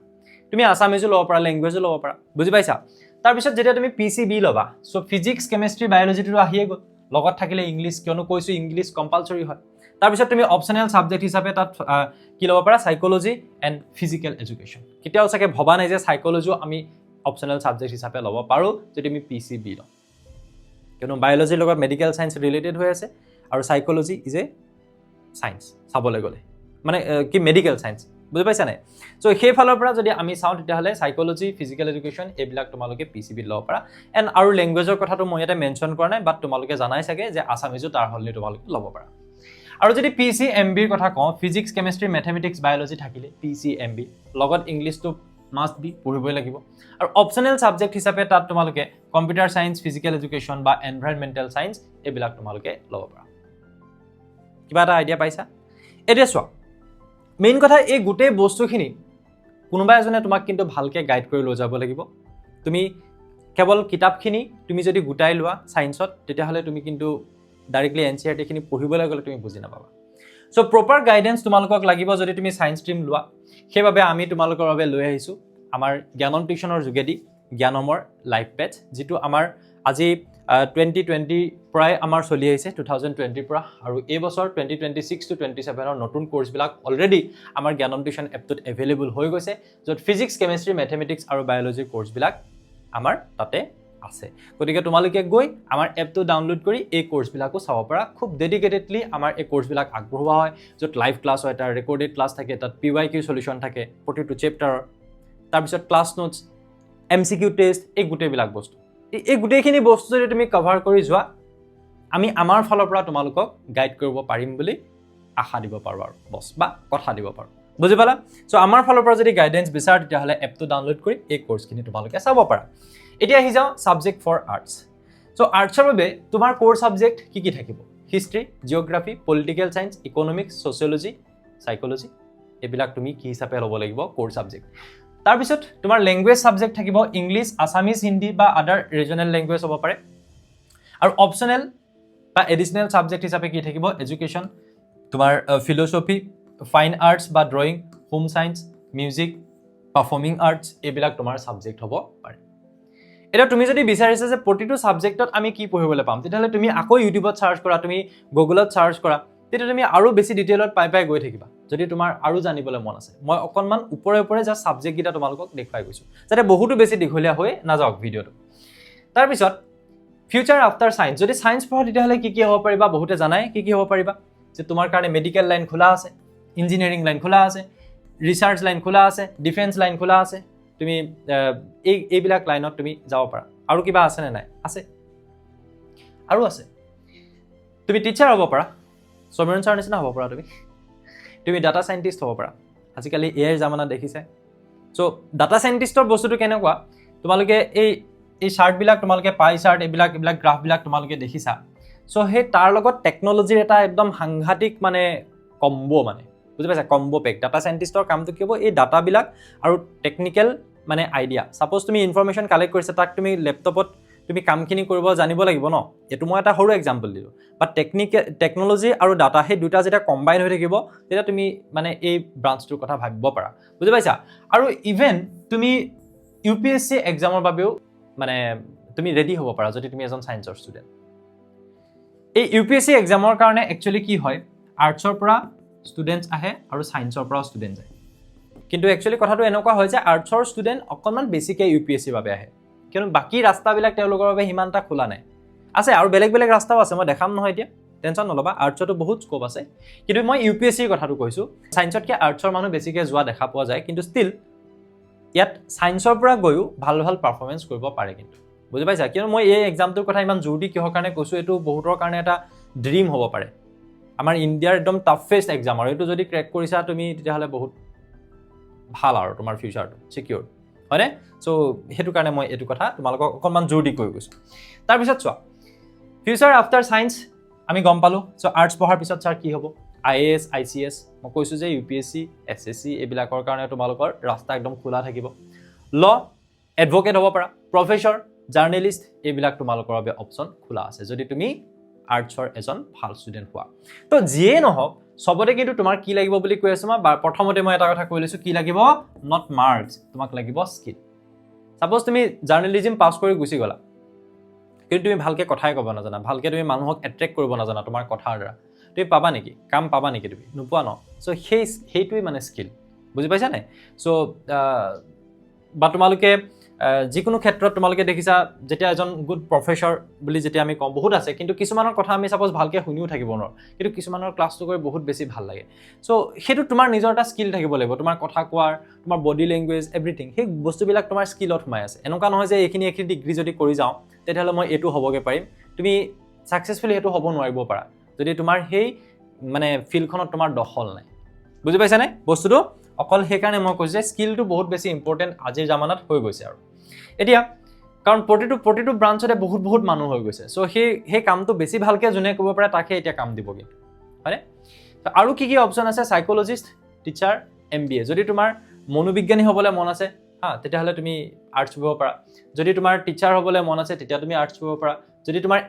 তুমি আছামিজো ল'ব পাৰা লেংগুৱেজো ল'ব পাৰা বুজি পাইছা তাৰপিছত যেতিয়া তুমি PCB ল'বা চ' ফিজিক্স কেমেষ্ট্ৰি বায়'লজিটো আহিয়ে গ'ল লগত থাকিলে ইংলিছ কিয়নো কৈছোঁ ইংলিছ কম্পালচৰি হয় তাৰপিছত তুমি অপশ্যনেল ছাবজেক্ট হিচাপে তাত কি ল'ব পাৰা সাইকোলজি এণ্ড ফিজিকেল এডুকেশ্যন কেতিয়াও চাগে ভবা নাই যে সাইকোলজিও আমি অপশ্যনেল ছাবজেক্ট হিচাপে ল'ব পাৰোঁ যদি আমি PCB লওঁ কিয়নো বায়'লজিৰ লগত মেডিকেল ছায়েন্স ৰিলেটেড হৈ আছে আৰু সাইকোলজি ইজ এ ছায়েন্স চাবলৈ গ'লে মানে কি মেডিকেল ছায়েন্স বুজি পাইছা নাই চ' সেইফালৰ পৰা যদি আমি চাওঁ তেতিয়াহ'লে সাইকোলজি ফিজিকেল এডুকেশ্যন এইবিলাক তোমালোকে PCBত ল'ব পাৰা এণ্ড আৰু লেংগুৱেজৰ কথাটো মই ইয়াতে মেনশ্যন কৰা নাই বাট তোমালোকে জানাই চাগে যে আছামিজো তাৰ সলনি তোমালোকে ল'ব পাৰা আৰু যদি PCMBৰ কথা কওঁ ফিজিক্স কেমেষ্ট্ৰি মেথমেটিক্স বায়'লজি থাকিলে PCMB লগত ইংলিছটো মাষ্ট বি পঢ়িবই লাগিব আৰু অপচনেল ছাবজেক্ট হিচাপে তাত তোমালোকে কম্পিউটাৰ ছায়েন্স ফিজিকেল এডুকেশ্যন বা এনভাইৰনমেণ্টেল ছায়েন্স এইবিলাক তোমালোকে ল'ব পাৰা কিবা এটা আইডিয়া পাইছা এতিয়া চোৱা মেইন কথা এই গোটেই বস্তুখিনি কোনোবা এজনে তোমাক কিন্তু ভালকৈ গাইড কৰি লৈ যাব লাগিব তুমি কেৱল কিতাপখিনি তুমি যদি গোটাই লোৱা ছায়েন্সত তেতিয়াহ'লে তুমি কিন্তু ডাইৰেক্টলি NCERT-খিনি পঢ়িবলৈ গ'লে তুমি বুজি নাপাবা চ' প্ৰপাৰ গাইডেন্স তোমালোকক লাগিব যদি তুমি ছায়েন্স ষ্ট্ৰীম লোৱা সেইবাবে আমি তোমালোকৰ বাবে লৈ আহিছোঁ আমাৰ জ্ঞানম টিউশ্যনৰ যোগেদি জ্ঞানমৰ লাইভ পেজ যিটো আমাৰ আজি 2020 পৰাই আমাৰ চলি আহিছে 2020 পৰা আৰু এই বছৰ 2026 to 27 নতুন কোৰ্ছবিলাক অলৰেডি আমাৰ জ্ঞানম টিউশ্যন এপটোত এভেইলেবল হৈ গৈছে য'ত ফিজিক্স কেমেষ্ট্ৰি মেথমেটিক্স আৰু বায়'লজি কোৰ্ছবিলাক আমাৰ তাতে আছে গতিকে তোমালোকে গৈ আমাৰ এপটো ডাউনলোড কৰি এই কোৰ্ছবিলাকো চাব পাৰা খুব ডেডিকেটেডলি আমাৰ এই কোৰ্ছবিলাক আগবঢ়োৱা হয় য'ত লাইভ ক্লাছ হয় তাৰ ৰেকৰ্ডেড ক্লাছ থাকে তাত PYQ সলিউশ্যন থাকে প্ৰতিটো চেপ্টাৰৰ তাৰপিছত ক্লাছ নোটছ MCQ টেষ্ট এই গোটেইবিলাক বস্তু এই গোটেইখিনি বস্তু যদি তুমি কভাৰ কৰি যোৱা আমি আমাৰ ফালৰ পৰা তোমালোকক গাইড কৰিব পাৰিম বুলি আশা দিব পাৰোঁ আৰু বছ বা কথা দিব পাৰোঁ বুজি পালা চ' আমাৰ ফালৰ পৰা যদি গাইডেন্স বিচাৰ তেতিয়াহ'লে এপটো ডাউনলোড কৰি এই কোৰ্ছখিনি তোমালোকে চাব পাৰা এতিয়া আহি যাওঁ ছাবজেক্ট ফৰ আৰ্টছ চ' আৰ্টছৰ বাবে তোমাৰ কোৰ ছাবজেক্ট কি থাকিব history geography political science economics sociology psychology এইবিলাক তুমি কি হিচাপে ল'ব লাগিব কোৰ ছাবজেক্ট তাৰপিছত তোমাৰ লেংগুৱেজ ছাবজেক্ট থাকিব ইংলিছ আছামিজ হিন্দী বা আদাৰ ৰিজনেল লেংগুৱেজ হ'ব পাৰে আৰু অপচনেল বা এডিচনেল ছাবজেক্ট হিচাপে কি থাকিব এডুকেশ্যন তোমাৰ ফিল'চফি ফাইন আৰ্টছ বা drawing home science music performing arts এইবিলাক তোমাৰ ছাবজেক্ট হ'ব পাৰে এটা তুমি যদি বিচাৰিছা যে প্ৰতিটো ছাবজেক্টত আমি কি পঢ়িবলৈ পাম তেতিয়াহ'লে তুমি আকৌ ইউটিউবত চাৰ্চ কৰা তুমি গুগলত চাৰ্চ কৰা তেতিয়া তুমি আৰু বেছি ডিটেইলত পাই গৈ থাকিবা যদি তোমাৰ আৰু জানিবলৈ মন আছে মই অকণমান ওপৰে জাষ্ট ছাবজেক্টকেইটা তোমালোকক দেখুৱাই গৈছোঁ যাতে বহুতো বেছি দীঘলীয়া হৈ নাযাওক ভিডিঅ'টো তাৰপিছত ফিউচাৰ আফটাৰ ছায়েন্স যদি ছায়েন্স পঢ়া তেতিয়াহ'লে কি হ'ব পাৰিবা বহুতে জানাই কি হ'ব পাৰিবা যে তোমাৰ কাৰণে মেডিকেল লাইন খোলা আছে ইঞ্জিনিয়াৰিং লাইন খোলা আছে ৰিচাৰ্চ লাইন খোলা আছে ডিফেন্স লাইন খোলা আছে তুমি এইবিলাক লাইনত তুমি যাব পাৰা আৰু কিবা আছে নে নাই আছে আৰু আছে তুমি টিচাৰ হ'ব পাৰা সমীৰণ ছাৰ নিচিনা হ'ব পাৰা তুমি ডাটা সাইণ্টিষ্ট হ'ব পাৰা আজিকালি AI জামানা দেখিছে চ' ডাটা সাইণ্টিষ্টৰ বস্তুটো কেনেকুৱা তোমালোকে এই চাৰ্টবিলাক তোমালোকে পাই চাৰ্ট এইবিলাক গ্ৰাফবিলাক তোমালোকে দেখিছা চ' সেই তাৰ লগত টেকন'লজিৰ এটা একদম সাংঘাতিক মানে কম্বো মানে বুজি পাইছা কম্বো পেক ডাটা সাইণ্টিষ্টৰ কামটো কি হ'ব এই ডাটাবিলাক আৰু টেকনিকেল মানে আইডিয়া ছাপ'জ তুমি ইনফৰমেশ্যন কালেক্ট কৰিছা তাক তুমি লেপটপত তুমি কামখিনি কৰিব জানিব লাগিব ন এইটো মই এটা সৰু এক্সাম্পল দিলোঁ বাট টেকন'লজি আৰু ডাটা সেই দুটা যেতিয়া কম্বাইন হৈ থাকিব তেতিয়া তুমি মানে এই ব্ৰাঞ্চটোৰ কথা ভাবিব পাৰা বুজি পাইছা আৰু ইভেন তুমি UPSC এক্সামৰ বাবেও মানে তুমি ৰেডি হ'ব পাৰা যদি তুমি এজন ছায়েন্সৰ ষ্টুডেণ্ট এই UPSC এক্সামৰ কাৰণে একচুৱেলি কি হয় আৰ্টছৰ পৰা ষ্টুডেণ্টছ আহে আৰু ছায়েন্সৰ পৰা ষ্টুডেণ্ট যায় কিন্তু একচুৱেলি কথাটো এনেকুৱা হয় যে আৰ্টছৰ ষ্টুডেণ্ট অকণমান বেছিকৈ UPSCৰ বাবে আহে কিয়নো বাকী ৰাস্তাবিলাক তেওঁলোকৰ বাবে সিমান এটা খোলা নাই আছে আৰু বেলেগ ৰাস্তাও আছে মই দেখাম নহয় এতিয়া টেনশ্যন নল'বা আৰ্টছতো বহুত স্কোপ আছে কিন্তু মই UPSCৰ কথাটো কৈছোঁ ছায়েন্সতকৈ আৰ্টছৰ মানুহ বেছিকৈ যোৱা দেখা পোৱা যায় কিন্তু ষ্টিল ইয়াত ছায়েন্সৰ পৰা গৈও ভাল পাৰফৰ্মেঞ্চ কৰিব পাৰে কিন্তু বুজি পাইছা কিয়নো মই এই এক্সামটোৰ কথা ইমান জোৰ দি কিহৰ কাৰণে কৈছোঁ এইটো বহুতৰ কাৰণে এটা ড্ৰিম হ'ব পাৰে আমাৰ ইণ্ডিয়াৰ একদম টাফেষ্ট এক্সাম আৰু এইটো যদি ক্ৰেক কৰিছা তুমি তেতিয়াহ'লে বহুত ভাল আৰু তোমাৰ ফিউচাৰটো চিকিউৰ হয়নে চ' সেইটো কাৰণে মই এইটো কথা তোমালোকক অকণমান জোৰ দি কৈ গৈছোঁ তাৰপিছত চোৱা ফিউচাৰ আফটাৰ ছায়েন্স আমি গম পালোঁ চ' আৰ্টছ পঢ়াৰ পিছত ছাৰ কি হ'ব IAS ICS মই কৈছোঁ যে UPSC SSC এইবিলাকৰ কাৰণে তোমালোকৰ ৰাস্তা একদম খোলা থাকিব ল এডভকেট হ'ব পাৰা প্ৰফেচৰ জাৰ্নেলিষ্ট এইবিলাক তোমালোকৰ বাবে অপশ্যন খোলা আছে যদি তুমি আৰ্টছৰ এজন ভাল ষ্টুডেণ্ট হোৱা তো যিয়ে নহওক সবতে কিন্তু তোমাৰ কি লাগিব বুলি কৈ আছোঁ মই প্ৰথমতে মই এটা কথা কৈ লৈছোঁ কি লাগিব নট মাৰ্কছ তোমাক লাগিব স্কিল ছাপ'জ তুমি জাৰ্নেলিজিম পাছ কৰি গুচি গ'লা কিন্তু তুমি ভালকৈ কথাই ক'ব নাজানা ভালকৈ তুমি মানুহক এট্ৰেক্ট কৰিব নাজানা তোমাৰ কথাৰ দ্বাৰা তুমি পাবা নেকি কাম পাবা নেকি তুমি নোপোৱা ন চ' সেইটোৱেই মানে স্কিল বুজি পাইছা নাই চ' বা তোমালোকে যিকোনো ক্ষেত্ৰত তোমালোকে দেখিছা যেতিয়া এজন গুড প্ৰফেচৰ বুলি যেতিয়া আমি কওঁ বহুত আছে কিন্তু কিছুমানৰ কথা আমি সাপোজ ভালকৈ শুনিও থাকিব নোৱাৰো কিন্তু কিছুমানৰ ক্লাছটো কৰি বহুত বেছি ভাল লাগে সো সেইটো তোমাৰ নিজৰ এটা স্কিল থাকিব লাগিব তোমাৰ কথা কোৱাৰ তোমাৰ বডি ল্যাঙ্গুৱেজ এভৰিথিং সেই বস্তুবিলাক তোমাৰ স্কিলত সোমাই আছে এনেকুৱা নহয় যে এইখিনি ডিগ্ৰী যদি কৰি যাওঁ তেতিয়াহ'লে মই এইটো হ'বগে পাৰিম তুমি সাকসেসফুলি সেইটো হ'ব নোৱাৰিব পাৰা যদি তোমাৰ সেই মানে ফিল্ডখনত তোমাৰ দখল নাই বুজি পাইছানে বস্তুটো অকল সেইকাৰণে মই কৈছো যে স্কিলটো বহুত বেছি ইম্পৰ্টেন্ট আজিৰ জামানাত হৈ গৈছে আৰু এতিয়া কাৰণ প্ৰতিটো ব্ৰাঞ্চতে বহুত মানুহ হৈ গৈছে সো সেই কামটো বেছি ভালকে জুনে কৰিব পাৰে তাকে এতিয়া কাম দিবগে হয়নে আৰু কি অপচন আছে সাইকোলজিষ্ট টিচাৰ MBA যদি তোমাৰ মনোবিজ্ঞানী হ'বলৈ মন আছে হা তেতিয়াহ'লে তুমি আৰ্টছ পঢ়িব পাৰা যদি তোমাৰ টিচাৰ হ'বলৈ মন আছে তেতিয়া তুমি আৰ্টছ পঢ়িব পাৰা যদি তোমাৰ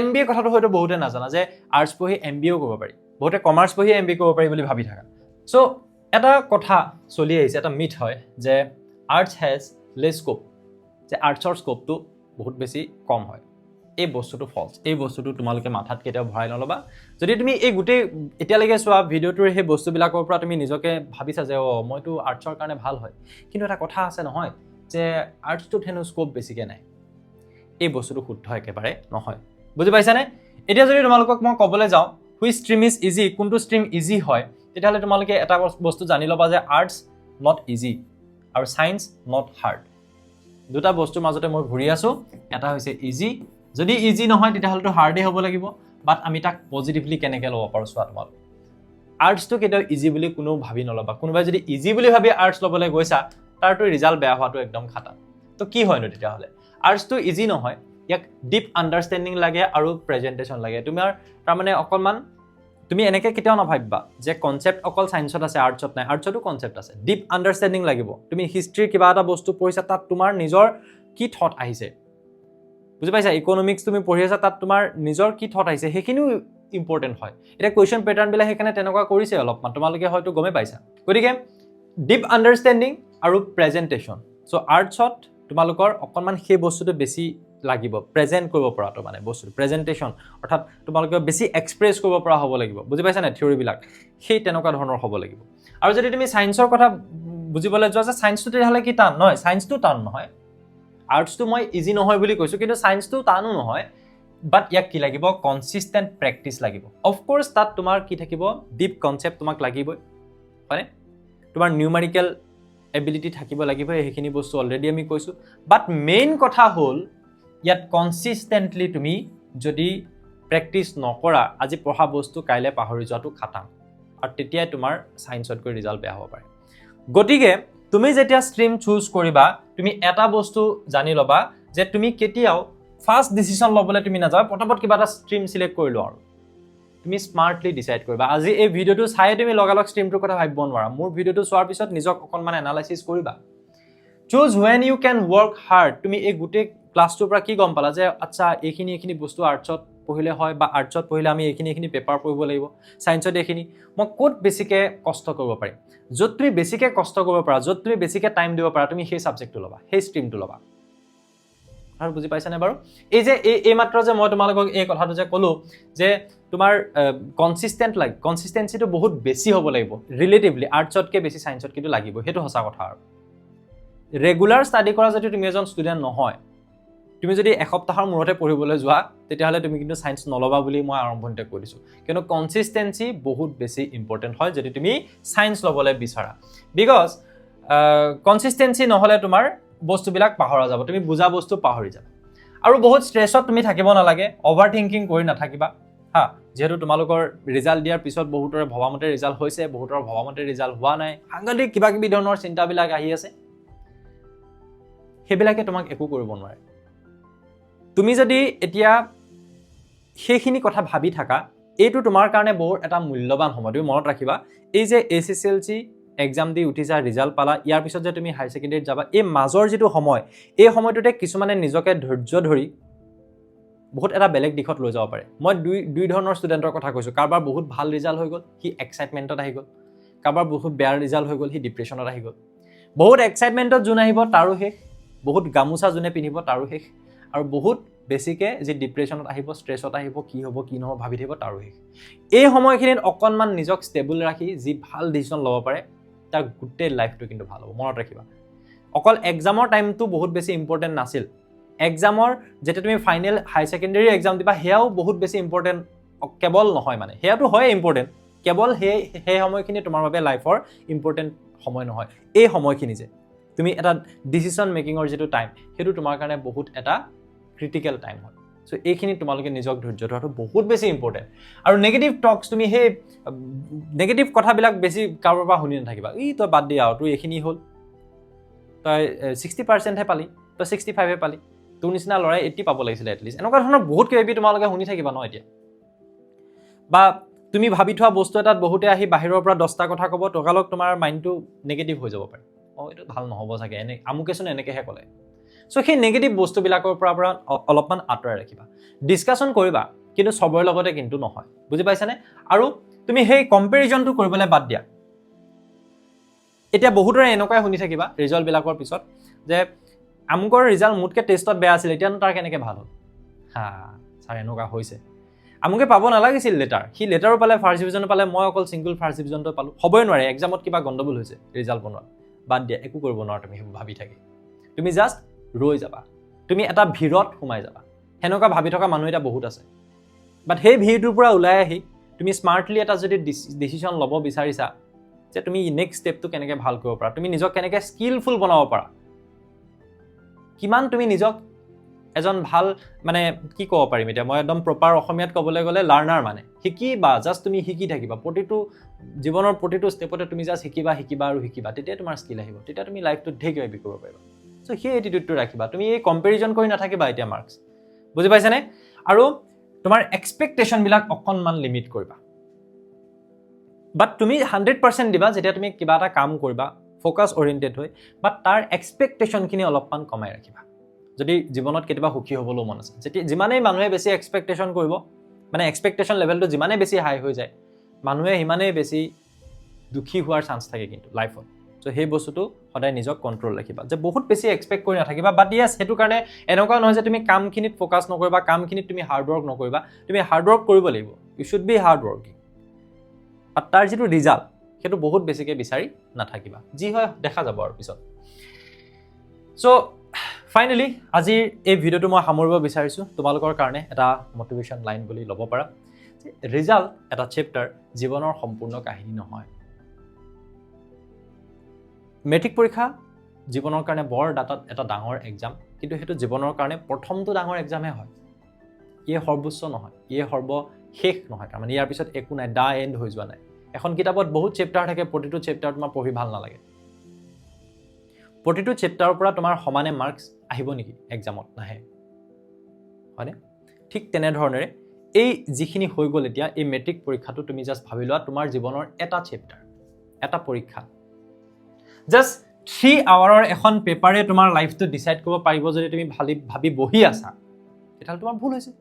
MBA কথাটো হয়তো বহুতে নাজানা যে আৰ্টছ পঢ়ি MBA কৰিব পাৰি বহুতে কমাৰ্চ পঢ়ি MBA কৰিব পাৰি বুলি ভাবি থাকা সো এটা কথা চলি আহিছে এটা মিথ হয় যে আৰ্টছ হেজ লেছ স্কোপ যে আৰ্টছৰ স্কোপটো বহুত বেছি কম হয় এই বস্তুটো ফলছ এই বস্তুটো তোমালোকে মাথাত কেতিয়াও ভৰাই নলবা যদি তুমি এই গোটেই এতিয়ালৈকে চোৱা ভিডিঅ'টোৰ সেই বস্তুবিলাকৰ পৰা তুমি নিজকে ভাবিছা যে মইতো আৰ্টছৰ কাৰণে ভাল হয় কিন্তু এটা কথা আছে নহয় যে আৰ্টছটোত হেনো স্কোপ বেছিকৈ নাই এই বস্তুটো শুদ্ধ একেবাৰে নহয় বুজি পাইছানে এতিয়া যদি তোমালোকক মই ক'বলৈ যাওঁ হুইচ ষ্ট্ৰীম ইজ ইজি কোনটো ষ্ট্ৰীম ইজি হয় তেতিয়াহ'লে তোমালোকে এটা বস্তু জানি ল'বা যে আৰ্টছ নট ইজি আৰু ছায়েন্স নট হাৰ্ড দুটা বস্তুৰ মাজতে মই ঘূৰি আছো এটা হৈছে ইজি যদি ইজি নহয় তেতিয়াহ'লে হাৰ্ডে হ'ব লাগিব বাট আমি তাক পজিটিভলি কেনেকৈ ল'ব পাৰোঁ চোৱা তোমালোক আৰ্টছটো কেতিয়াও ইজি বুলি কোনো ভাবি নল'বা কোনোবাই যদি ইজি বুলি ভাবি আৰ্টছ ল'বলৈ গৈছা তাৰতো ৰিজাল্ট বেয়া হোৱাটো একদম খাটা তো কি হয়নো তেতিয়াহ'লে আৰ্টছটো ইজি নহয় ইয়াক ডিপ আণ্ডাৰষ্টেণ্ডিং লাগে আৰু প্ৰেজেণ্টেশ্যন লাগে তোমাৰ তাৰমানে অকণমান তুমি এনেকৈ কেতিয়াও নাভাবিবা যে কনচেপ্ট অকল ছায়েন্সত আছে আৰ্টছত নাই আৰ্টছতো কনচেপ্ট আছে ডিপ আণ্ডাৰষ্টেণ্ডিং লাগিব তুমি হিষ্ট্ৰীৰ কিবা এটা বস্তু পঢ়িছা তাত তোমাৰ নিজৰ কি থট আহিছে বুজি পাইছা ইকনমিক্স তুমি পঢ়ি আছা তাত তোমাৰ নিজৰ কি থট আহিছে সেইখিনিও ইম্পৰ্টেণ্ট হয় এতিয়া কুৱেশ্যন পেটাৰ্ণবিলাক সেইকাৰণে তেনেকুৱা কৰিছে অলপমান তোমালোকে হয়তো গমে পাইছা গতিকে ডিপ আণ্ডাৰষ্টেণ্ডিং আৰু প্ৰেজেণ্টেশ্যন চ' আৰ্টছত তোমালোকৰ অকণমান সেই বস্তুটো বেছি লাগিব প্ৰেজেণ্ট কৰিব পৰাটো মানে বস্তুটো প্ৰেজেণ্টেশ্যন অৰ্থাৎ তোমালোকে বেছি এক্সপ্ৰেছ কৰিব পৰা হ'ব লাগিব বুজি পাইছা নে থিয়ৰিবিলাক সেই তেনেকুৱা ধৰণৰ হ'ব লাগিব আৰু যদি তুমি ছায়েন্সৰ কথা বুজিবলৈ যোৱা যে ছায়েন্সটো তেতিয়াহ'লে কি টান নহয় ছায়েন্সটো টান নহয় আৰ্টছটো মই ইজি নহয় বুলি কৈছোঁ কিন্তু ছায়েন্সটো টানো নহয় বাট ইয়াক কি লাগিব কনচিষ্টেণ্ট প্ৰেক্টিচ লাগিব অফক'ৰ্ছ তাত তোমাৰ কি থাকিব ডিপ কনচেপ্ট তোমাক লাগিবই হয়নে তোমাৰ নিউমাৰিকেল এবিলিটি থাকিব লাগিব সেইখিনি বস্তু অলৰেডি আমি কৈছোঁ বাট মেইন কথা হ'ল ইয়াত কনচিষ্টেণ্টলি তুমি যদি প্ৰেক্টিচ নকৰা আজি পঢ়া বস্তু কাইলৈ পাহৰি যোৱাটো খাটাং আৰু তেতিয়াই তোমাৰ ছায়েন্সতকৈ ৰিজাল্ট বেয়া হ'ব পাৰে গতিকে তুমি যেতিয়া ষ্ট্ৰীম চুজ কৰিবা তুমি এটা বস্তু জানি ল'বা যে তুমি কেতিয়াও ফাৰ্ষ্ট ডিচিশ্যন ল'বলৈ তুমি নাযাবা পটাপট কিবা এটা ষ্ট্ৰীম চিলেক্ট কৰি লোৱা আৰু তুমি স্মাৰ্টলি ডিচাইড কৰিবা আজি এই ভিডিঅ'টো চাই তুমি লগালগ ষ্ট্ৰীমটোৰ কথা ভাবিব নোৱাৰা মোৰ ভিডিঅ'টো চোৱাৰ পিছত নিজক অকণমান এনালাইচিছ কৰিবা choose when you can work hard তুমি এই গোটেই ক্লাছটোৰ পৰা কি গম পালা যে আচ্ছা এইখিনি বস্তু আৰ্টছত পঢ়িলে হয় বা আৰ্টছত পঢ়িলে আমি এইখিনি পেপাৰ পঢ়িব লাগিব ছায়েন্সত এইখিনি মই ক'ত বেছিকৈ কষ্ট কৰিব পাৰিম য'ত তুমি বেছিকৈ কষ্ট কৰিব পাৰা য'ত তুমি বেছিকৈ টাইম দিব পাৰা তুমি সেই ছাবজেক্টটো ল'বা সেই ষ্ট্ৰীমটো ল'বা আৰু বুজি পাইছানে বাৰু এই যে এই মাত্ৰ যে মই তোমালোকক এই কথাটো যে ক'লোঁ যে তোমাৰ কনচিষ্টেঞ্চিটো বহুত বেছি হ'ব লাগিব ৰিলেটিভলি আৰ্টছতকৈ বেছি ছায়েন্সত কিন্তু লাগিব সেইটো সঁচা কথা আৰু ৰেগুলাৰ ষ্টাডি কৰা যদি তুমি এজন ষ্টুডেণ্ট নহয় তুমি যদি এসপ্তাহৰ মূৰতে পঢ়িবলৈ যোৱা তেতিয়াহ'লে তুমি কিন্তু ছায়েন্স নল'বা বুলি মই আৰম্ভণিতে কৈ দিছোঁ কিন্তু কনচিষ্টেঞ্চি বহুত বেছি ইম্পৰ্টেণ্ট হয় যদি তুমি ছায়েন্স ল'বলৈ বিচাৰা বিকজ কনচিষ্টেঞ্চি নহ'লে তোমাৰ বস্তুবিলাক পাহৰা যাব তুমি বুজা বস্তু পাহৰি যাবা আৰু বহুত ষ্ট্ৰেছত তুমি থাকিব নালাগে অভাৰ থিংকিং কৰি নাথাকিবা হা যেহেতু তোমালোকৰ ৰিজাল্ট দিয়াৰ পিছত বহুতৰে ভবামতে ৰিজাল্ট হৈছে বহুতৰ ভবামতে ৰিজাল্ট হোৱা নাই সাংঘাতিক কিবাকিবি ধৰণৰ চিন্তাবিলাক আহি আছে সেইবিলাকে তোমাক একো কৰিব নোৱাৰে তুমি যদি এতিয়া সেইখিনি কথা ভাবি থাকা এইটো তোমাৰ কাৰণে বহুত এটা মূল্যৱান সময় তুমি মনত ৰাখিবা এই যে SSLC এক্সাম দি উঠিছা ৰিজাল্ট পালা ইয়াৰ পিছত যে তুমি হায়াৰ ছেকেণ্ডেৰীত যাবা এই মাজৰ যিটো সময় এই সময়টোতে কিছুমানে নিজকে ধৈৰ্য ধৰি বহুত এটা বেলেগ দিশত লৈ যাব পাৰে মই দুই ধৰণৰ ষ্টুডেণ্টৰ কথা কৈছোঁ কাৰোবাৰ বহুত ভাল ৰিজাল্ট হৈ গ'ল সি এক্সাইটমেণ্টত আহি গ'ল কাৰোবাৰ বহুত বেয়া ৰিজাল্ট হৈ গ'ল সি ডিপ্ৰেশ্যনত আহি গ'ল বহুত এক্সাইটমেণ্টত যোন আহিব তাৰো শেষ বহুত গামোচা যোনে পিন্ধিব তাৰো শেষ আৰু বহুত বেছিকৈ যি ডিপ্ৰেশ্যনত আহিব ষ্ট্ৰেছত আহিব কি হ'ব কি নহ'ব ভাবি থাকিব তাৰো শেষ এই সময়খিনিত অকণমান নিজক ষ্টেবল ৰাখি যি ভাল ডিচিশ্যন ল'ব পাৰে তাৰ গোটেই লাইফটো কিন্তু ভাল হ'ব মনত ৰাখিবা অকল এক্সামৰ টাইমটো বহুত বেছি ইম্পৰ্টেণ্ট নাছিল এক্সামৰ যেতিয়া তুমি ফাইনেল হাই ছেকেণ্ডেৰী এক্সাম দিবা সেয়াও বহুত বেছি ইম্পৰ্টেণ্ট কেৱল নহয় মানে সেয়াটো হয় ইম্পৰ্টেণ্ট কেৱল সেই সময়খিনি তোমাৰ বাবে লাইফৰ ইম্পৰ্টেণ্ট সময় নহয় এই সময়খিনি যে তুমি এটা ডিচিশ্যন মেকিঙৰ যিটো টাইম সেইটো তোমাৰ কাৰণে বহুত এটা ক্ৰিটিকেল টাইম হয় সো এইখিনি তোমালোকে নিজক ধৈৰ্য ধৰাটো বহুত বেছি ইম্পৰ্টেণ্ট আৰু নেগেটিভ টকছ তুমি সেই নেগেটিভ কথাবিলাক বেছি কাৰোবাৰ পৰা শুনি নাথাকিবা তই বাদ দিয়া আৰু তোৰ এইখিনি হ'ল তই 60%হে পালি তই 65হে পালি তোৰ নিচিনা ল'ৰাই 80 পাব লাগিছিলে এটলিষ্ট এনেকুৱা ধৰণৰ বহুত কিবা তোমালোকে শুনি থাকিবা ন এতিয়া বা তুমি ভাবি থোৱা বস্তু এটাত বহুতে আহি বাহিৰৰ পৰা 10টা কথা ক'ব টকালক তোমাৰ মাইণ্ডটো নেগেটিভ হৈ যাব পাৰে এইটো ভাল নহ'ব চাগে এনে আমুকেচোন এনেকৈহে ক'লে সো সেই নেগেটিভ বস্তুবিলাকৰ পৰা অলপমান আঁতৰাই ৰাখিবা ডিছকাশ্যন কৰিবা কিন্তু চবৰে লগতে কিন্তু নহয় বুজি পাইছানে আৰু তুমি সেই কম্পেৰিজনটো কৰিবলৈ বাদ দিয়া এতিয়া বহুতৰে এনেকুৱাই শুনি থাকিবা ৰিজাল্টবিলাকৰ পিছত যে আমুকৰ ৰিজাল্ট মোতকৈ টেষ্টত বেয়া আছিল এতিয়ানো তাৰ কেনেকৈ ভাল হ'ল ছাৰ এনেকুৱা হৈছে আমুকে পাব নালাগিছিল লেটাৰ সি লেটাৰো পালে ফাৰ্ষ্ট ডিভিজনো পালে মই অকল ছিংগল ফাৰ্ষ্ট ডিভিজনটো পালোঁ হ'বই নোৱাৰে এক্সামত কিবা গণ্ডগোল হৈছে ৰিজাল্ট বনোৱা বাদ দিয়া একো কৰিব নোৱাৰা তুমি সেইবোৰ ভাবি থাকি তুমি জাষ্ট ৰৈ যাবা তুমি এটা ভিৰত সোমাই যাবা সেনেকুৱা ভাবি থকা মানুহ এটা বহুত আছে বাট সেই ভিৰটোৰ পৰা ওলাই আহি তুমি স্মাৰ্টলি এটা যদি ডিচিশ্যন ল'ব বিচাৰিছা যে তুমি নেক্সট ষ্টেপটো কেনেকৈ ভাল কৰিব পাৰা তুমি নিজক কেনেকৈ স্কিলফুল বনাব পাৰা কিমান তুমি নিজক এজন ভাল মানে কি ক'ব পাৰিম এতিয়া মই একদম প্ৰপাৰ অসমীয়াত ক'বলৈ গ'লে লাৰ্ণাৰ মানে শিকিবা জাষ্ট তুমি শিকি থাকিবা প্ৰতিটো জীৱনৰ প্ৰতিটো ষ্টেপতে তুমি জাষ্ট শিকিবা আৰু শিকিবা তেতিয়া তোমাৰ স্কিল আহিব তেতিয়া তুমি লাইফটোত ঢেৰ কিবা কিবি কৰিব পাৰিবা সো সেই এটিটিউডটো ৰাখিবা তুমি এই কম্পেৰিজন কৰি নাথাকিবা এতিয়া মাৰ্কছ বুজি পাইছানে আৰু তোমাৰ এক্সপেক্টেশ্যনবিলাক অকণমান লিমিট কৰিবা বাট তুমি 100% দিবা যেতিয়া তুমি কিবা এটা কাম কৰিবা ফ'কাছ অৰিয়েণ্টেড হৈ বাট তাৰ এক্সপেক্টেশ্যনখিনি অলপমান কমাই ৰাখিবা যদি জীৱনত কেতিয়াবা সুখী হ'বলৈ মন আছে যেতিয়া যিমানেই মানুহে বেছি এক্সপেক্টেশ্যন কৰিব মানে এক্সপেক্টেশ্যন লেভেলটো যিমানেই বেছি হাই হৈ যায় মানুহে সিমানেই বেছি দুখী হোৱাৰ চান্স থাকে কিন্তু লাইফত সো সেই বস্তুটো সদায় নিজক কণ্ট্ৰল ৰাখিবা যে বহুত বেছি এক্সপেক্ট কৰি নাথাকিবা বাট ইয়েছ সেইটো কাৰণে এনেকুৱা নহয় যে তুমি কামখিনিত ফ'কাছ নকৰিবা কামখিনিত তুমি হাৰ্ডৱৰ্ক নকৰিবা তুমি হাৰ্ডৱৰ্ক কৰিব লাগিব you should be hard working আৰু তাৰ যিটো ৰিজাল্ট সেইটো বহুত বেছিকৈ বিচাৰি নাথাকিবা যি হয় দেখা যাব আৰু পিছত সো ফাইনেলি আজিৰ এই ভিডিঅ'টো মই সামৰিব বিচাৰিছোঁ তোমালোকৰ কাৰণে এটা মটিভেশ্যন লাইন বুলি ল'ব পাৰা যে ৰিজাল্ট এটা চেপ্টাৰ জীৱনৰ সম্পূৰ্ণ কাহিনী নহয় মেট্ৰিক পৰীক্ষা জীৱনৰ কাৰণে বৰ এটা ডাঙৰ এক্সাম কিন্তু সেইটো জীৱনৰ কাৰণে প্ৰথমটো ডাঙৰ এক্সামহে হয় ইয়ে সৰ্বোচ্চ নহয় ইয়ে সৰ্বশেষ নহয় তাৰমানে ইয়াৰ পিছত একো নাই দা এণ্ড হৈ যোৱা নাই এখন কিতাপত বহুত চেপ্টাৰ থাকে প্ৰতিটো চেপ্টাৰ তোমাৰ পঢ়ি ভাল নালাগে প্ৰতিটো চেপ্টাৰৰ পৰা তোমাৰ সমানে মাৰ্কছ আহিব নেকি এক্সামত নাহে হয়নে ঠিক তেনেধৰণেৰে এই যিখিনি হৈ গ'ল এতিয়া এই মেট্ৰিক পৰীক্ষাটো তুমি জাষ্ট ভাবি লোৱা তোমাৰ জীৱনৰ এটা চেপ্টাৰ এটা পৰীক্ষা জাষ্ট 3 আৱাৰৰ এখন পেপাৰে তোমাৰ লাইফটো ডিচাইড কৰিব পাৰিব যদি তুমি ভাবি বহি আছা তেতিয়াহ'লে তোমাৰ ভুল হৈছে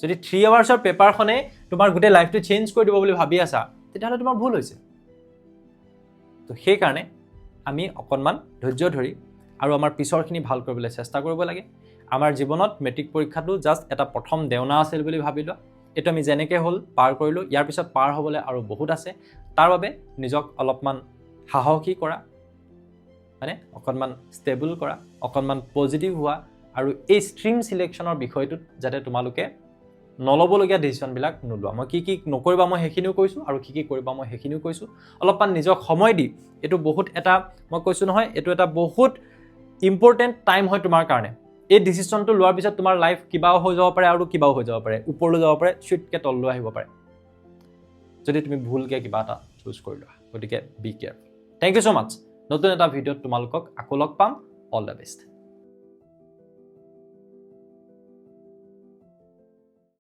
যদি 3 আৱাৰ্ছৰ পেপাৰখনে তোমাৰ গোটেই লাইফটো চেঞ্জ কৰি দিব বুলি ভাবি আছা তেতিয়াহ'লে তোমাৰ ভুল হৈছে তো সেইকাৰণে আমি অকণমান ধৈৰ্য ধৰি আৰু আমাৰ পিছৰখিনি ভাল কৰিবলৈ চেষ্টা কৰিব লাগে আমাৰ জীৱনত মেট্ৰিক পৰীক্ষাটো জাষ্ট এটা প্ৰথম দেওনা আছিল বুলি ভাবি লোৱা এইটো আমি যেনেকৈ হ'ল পাৰ কৰিলোঁ ইয়াৰ পিছত পাৰ হ'বলৈ আৰু বহুত আছে তাৰ বাবে নিজক অলপমান সাহসী কৰা মানে অকণমান ষ্টেবল কৰা অকণমান পজিটিভ হোৱা আৰু এই ষ্ট্ৰীম চিলেকশ্যনৰ বিষয়টোত যাতে তোমালোকে নল'বলগীয়া ডিচিশ্যনবিলাক নোলোৱা মই কি নকৰিবা মই সেইখিনিও কৈছোঁ আৰু কি কৰিবা মই সেইখিনিও কৈছোঁ অলপমান নিজক সময় দি এইটো বহুত এটা মই কৈছোঁ নহয় এইটো এটা বহুত ইম্পৰ্টেণ্ট টাইম হয় তোমাৰ কাৰণে এই ডিচিশ্যনটো লোৱাৰ পিছত তোমাৰ লাইফ কিবাও হৈ যাব পাৰে আৰু কিবাও হৈ যাব পাৰে ওপৰলৈ যাব পাৰে চুইটকৈ তললৈ আহিব পাৰে যদি তুমি ভুলকৈ কিবা এটা চুজ কৰি লোৱা গতিকে be careful thank you so' much নতুন এটা ভিডিঅ'ত তোমালোকক আকৌ লগ পাম অল দ্য বেষ্ট